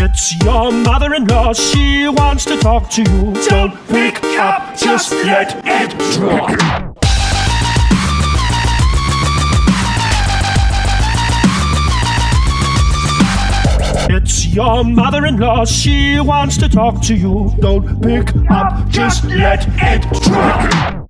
It's your mother-in-law, she wants to talk to you. Don't pick up, just let it drop. It's your mother-in-law, she wants to talk to you. Don't pick up, just let it drop.